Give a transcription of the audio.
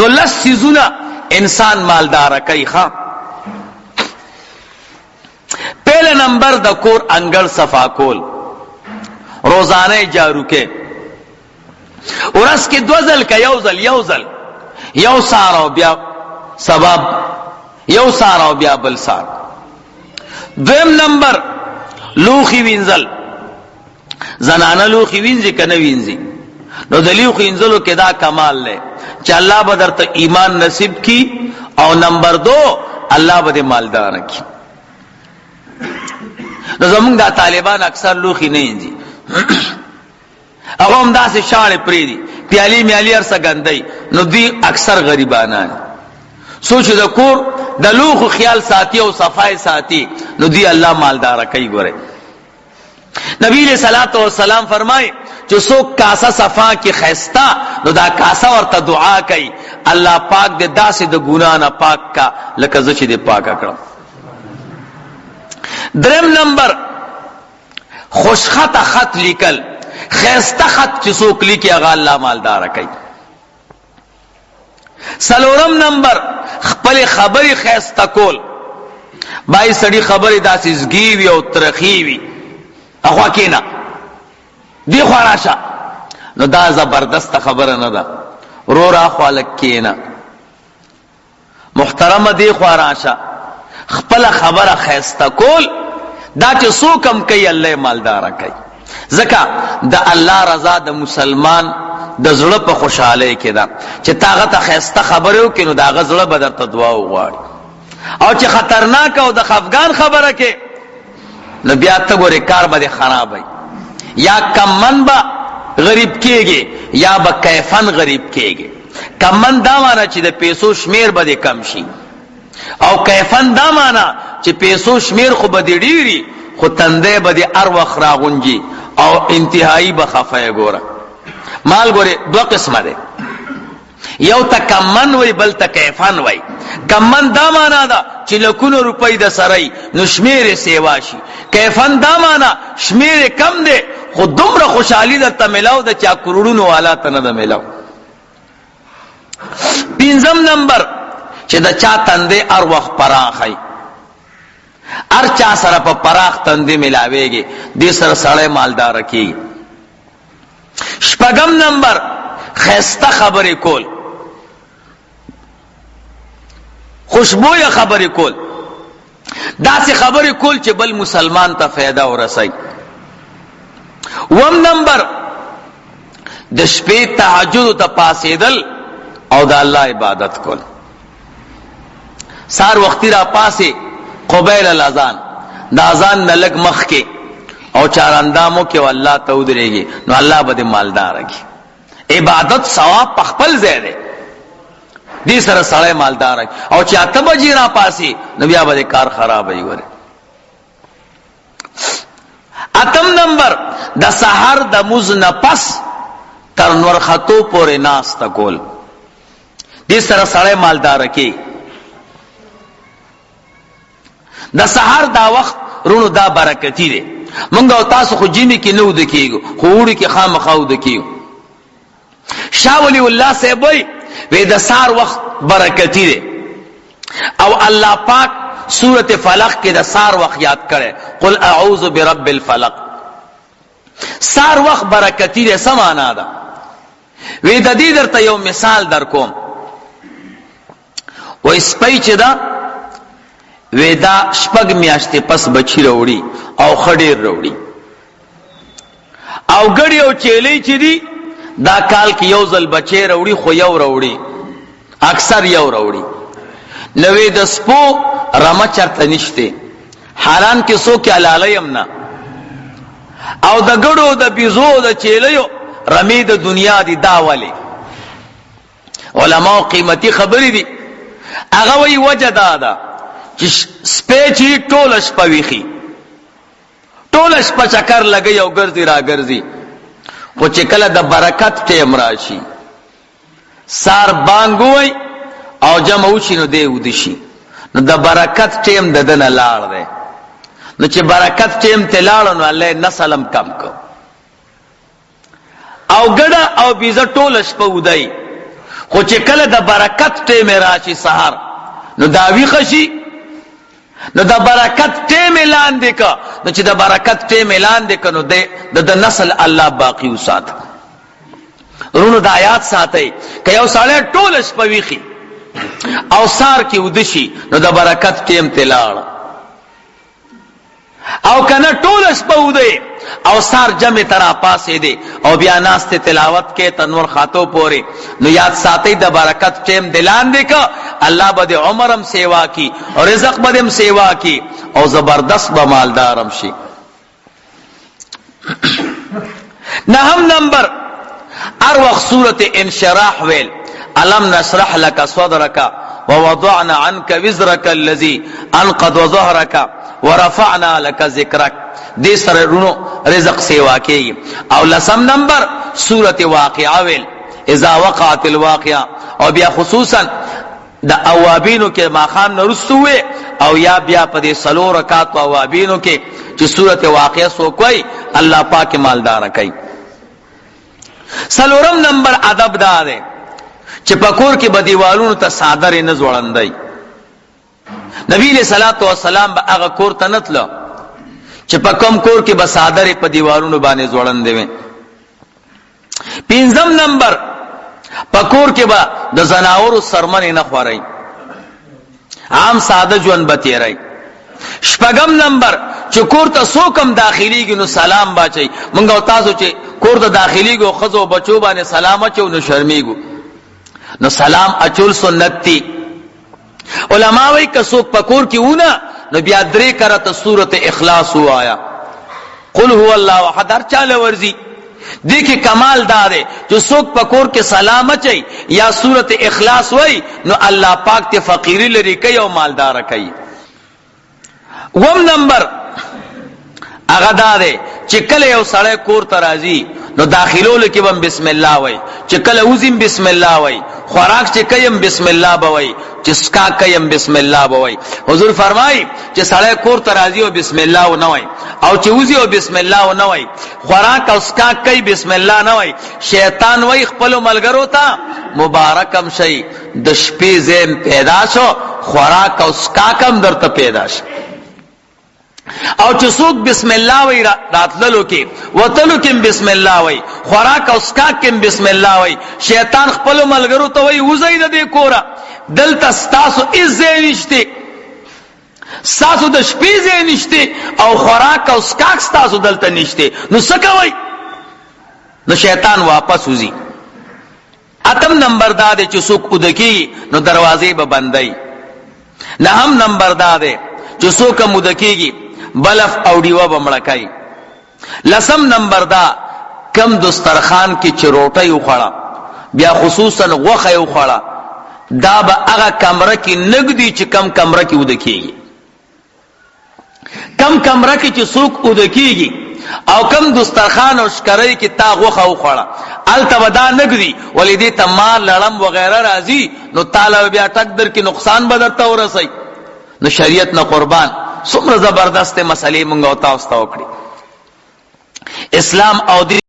نو لس سیزونا انسان مالدار کئی خام. پہلا نمبر دا کور انگڑ صفا کول، روزانے جارو کے، اور اس کے دوزل کا یوزل یو سارو بیا سبب یو سارو بیا بل سار. دویم نمبر لوخی وینزل، زنانہ لوخی وینزی که نوینزی، نو دلیو خینزلو که دا کمال لے چا اللہ بدر تا ایمان نصیب کی، او نمبر دو اللہ بدر مالدار کی. نو زمونگ دا طالبان اکثر لوخی نینزی، اگو ہم دا سے شاڑ پریدی پیالی میالی ارسا گندئی، نو دی اکثر غریبانان سوچو دا کور دا لوخ خیال ساتی او صفائی ساتی، نو دی اللہ مالدار کئی گورے. نبی علیہ السلام فرمائے جو سو کاسا صفا کی خیستا، نو دا کاسا ورطا دعا کئی اللہ پاک دے دا سے دا گنانا پاک کا لکزچ دے پاکا کرو. درم نمبر خوشخط خط لیکل، خیستا خط چسوک لیکی اغا اللہ مالدار کئی. سلورم نمبر خپل خبری خیستا کول، بائی سڑی خبری دا سزگیوی او ترخیوی اخوا کینا دی خواراشا، نو دا زبردست خبر ندا رو را خوالک کینا محترم دی خواراشا. خپل خبر خیستا کول دا چه سو کم کئی اللہ مالدارا کئی. زکا دا اللہ رضا دا مسلمان دا زړه په خوشحالی کې دا چې طاقت خیسته خبرو کې، نو دا غزړه به درته دعا وغواړي. او چې خطرناک او د خفګان خبره کې، نو بیا ته ګورې کار به دې خراب وي، یا کمن به غریب کېږي یا به کیفن غریب کېږي. کمن دا مانا چې د پیسو شمیر به دې کم شي، او کیفن دا مانا چې پیسو شمیر خو به دې ډېري، خو تندی به دې هر وخت راغونجي او انتهایی به خفه ګوره. مال گوره دو قسم ده، یو تا کمن وی بل تا کیفن وی. کمن دا مانا دا چی لکونو روپی دا سرائی نو شمیر سیواشی. کیفن دا مانا شمیر کم ده خود دمر خوشحالی در تا ملاو دا چا کروڑونو والا تا ندا ملاو. پینزم نمبر چی دا چا تنده ار وقت پراخی، ار چا سر پا پراخ تنده ملاوے گی، دی سر سڑے مالدار کی. شپگم نمبر خیسته خبری کول، خوشبوی خبری کول، دا سی خبری کول چه بل مسلمان تا فیده و رسی. وم نمبر د شپې تهجد تا پاسیدل او دا اللہ عبادت کول. سار وقتی را پاسی قبیل الاذان، دا اذان نلگ مخ کے او چار انداموں کے اللہ تودرے گی، نو اللہ بدے مالدار گی. عبادت ثواب پخپل زیدے دی سر سڑے مالدار گی. او چا تب جیرا پاسی نبیا بدے کار خراب ہے گورے. اتم نمبر دا سحر دا مز نپس تر نورخطو پورے ناس تکول، دی سر سڑے مالدار کی. دا سحر دا وقت رونو دا برکتی دے، منگا و تاسو خو جیمی کی نو دکیگو، خوڑی کی خام خواو دکیگو. شاہ ولی اللہ سے بوئی وی دا سار وقت برکتی دے، او اللہ پاک سورت فلق کے دا سار وقت یاد کرے، قل اعوذ برب الفلق. سار وقت برکتی دے سمانا دا. وی دا دی در تا یو مثال در کوم، و اس پی چی دا وی دا شپگ میاشتے پس بچی روڑی او خڑیر روڑی، او گڑی او چیلی چی دی دا کال کی یوزل بچے روڑی، خو یو روڑی اکثر یو روڑی. نوی دا سپو رما چرتا نشتے، حالان کی سو کیا لالیم نا. او دا گڑو دا بیزو دا چیلیو رمی دا دنیا دی دا والی. علماء قیمتی خبری دی اغوی وجہ دادا سپیچی ٹولش پویخی، ٹولش پا چکر لگی او گرزی را گرزی. خو چکل دا برکت ٹیم راشی، سار بانگوئی او جمعوشی نو دے ودشی، نو دا برکت ٹیم ددن لار دے. نو چه برکت ٹیم تے لارو نو اللہ نسلم کم کو. او گڑا او بیزا ٹولش پا ودائی، خو چې کله د برکت ټیم راشي سحر نو دا ویښه شي، نو د برکت ټیم اعلان دی که نو چې د برکت ټیم اعلان دی که نو د نسل الله باقی وساته. رونو د آیات ساتئ که یو سړی ټوله شپه ویښي او سار کې وده شي نو د برکت ټیم ته لاړه، او کنه ټوله شپه وده او سار جمع ترا پاسې دی او بیا ناست تلاوت کې تنور خاتو پورې، نو یاد ساتئ د برکت ټیم دلان دی که الله به د عمرم سیوا کی او رزق به دم سیوا کی او زبردست به مالدارم شي. نهم نمبر ار وقت صورت انشراح ویل الم نشرح لك صدرك ووضعنا عنك وزرك الذي انقض ظهرك ورفعنا لك ذکرک، دې سره رونو رزق سیوا کیږي. او لسم نمبر سورت واقعہ ویل اذا وقعت الواقعہ، او بیا خصوصا د اوابینو کې ماخام نرستو وي او یا بیا په دې سلو رکعات اوابینو کې چې سورت واقعہ سو کوي الله پاک مالدار کوي. سلورم نمبر ادب دا ده چې پکور کې بدیوالونو ته صادر نه زوړندای. نبی علیہ الصلوۃ والسلام به هغه کور ته نتلو چې په کوم کور کې به صادر په دیوالونو باندې زوړندې وي. پنځم نمبر پکور کې به د زناورو سرمنې نه خورای، عام ساده ژوند به تیرای. شپږم نمبر چې کور ته څوک داخليږي نو سلام باچي. مونږ او تاسو چې کور ته داخليږو خزو بچو باندې سلام اچو نو شرمېږو، نو سلام اچول سنت دی. علماء وی که څوک پکور کې ونه نو بیا درې کرته سورت اخلاص وایا، قل هو الله احد، هر چاله ورزي. دې کې کمال دا دی چې څوک پکور کې سلام اچي یا سورت اخلاص وای نو الله پاک ته فقیری لري کوي او مالدار کوي. وم نمبر هغه دا دی چې کله یو سړی کور ته راځي نو داخلولو کې بم بسم الله وای، چې کله وزم بسم الله وای، خوراک چې کیم بسم الله بوي، چې سکا کیم بسم الله بوي. حضور فرمای چې سړی کور ته راځي او بسم الله و نه وای، او چې وزي او بسم الله و نه وای، خوراک او سکا کوي بسم الله نه وای، شیطان وای خپل ملګرو ته مبارکم شي د شپې زین پیدا شو، خوراک او سکا کم درته پیدا شي. او چې څوک بسم الله وای راتللو کې وتلو کې بسم الله وای، خوراک او سکا کې بسم الله وای، شیطان خپل ملګرو ته وای وزي د دې کوره دلته ستاسو عزت نشته، ستاسو د شپې ځای نشته او خوراک او سکا ستاسو دلته نشته، نو څه کوي؟ نو شیطان واپس وزي. اتم نمبر دا دی چې څوک ودکی نو دروازې به بندای. نهم نمبر دا دی چې څوک مودکیږي بلف او ډیوه بمړکای. لسم نمبر دا کم دسترخوان کې چې روټي وخړه بیا خصوصا غوخه وخړه دا به هغه کمره کې نګدي چې کم کمره کې ودکیږي. کم کمره کې چې څوک ودکیږي او کم دسترخوان او شکرای کې تا غوخه وخړه الته ودا نګدي ولې دې تمال لړم وغیرہ راځي نو تعالی بیا ټک در کې نقصان بدرته ورسي. نو شریعت نه قربان څومره زبردست مسئلې مونږ او تاسو ته وکړي. اسلام او دین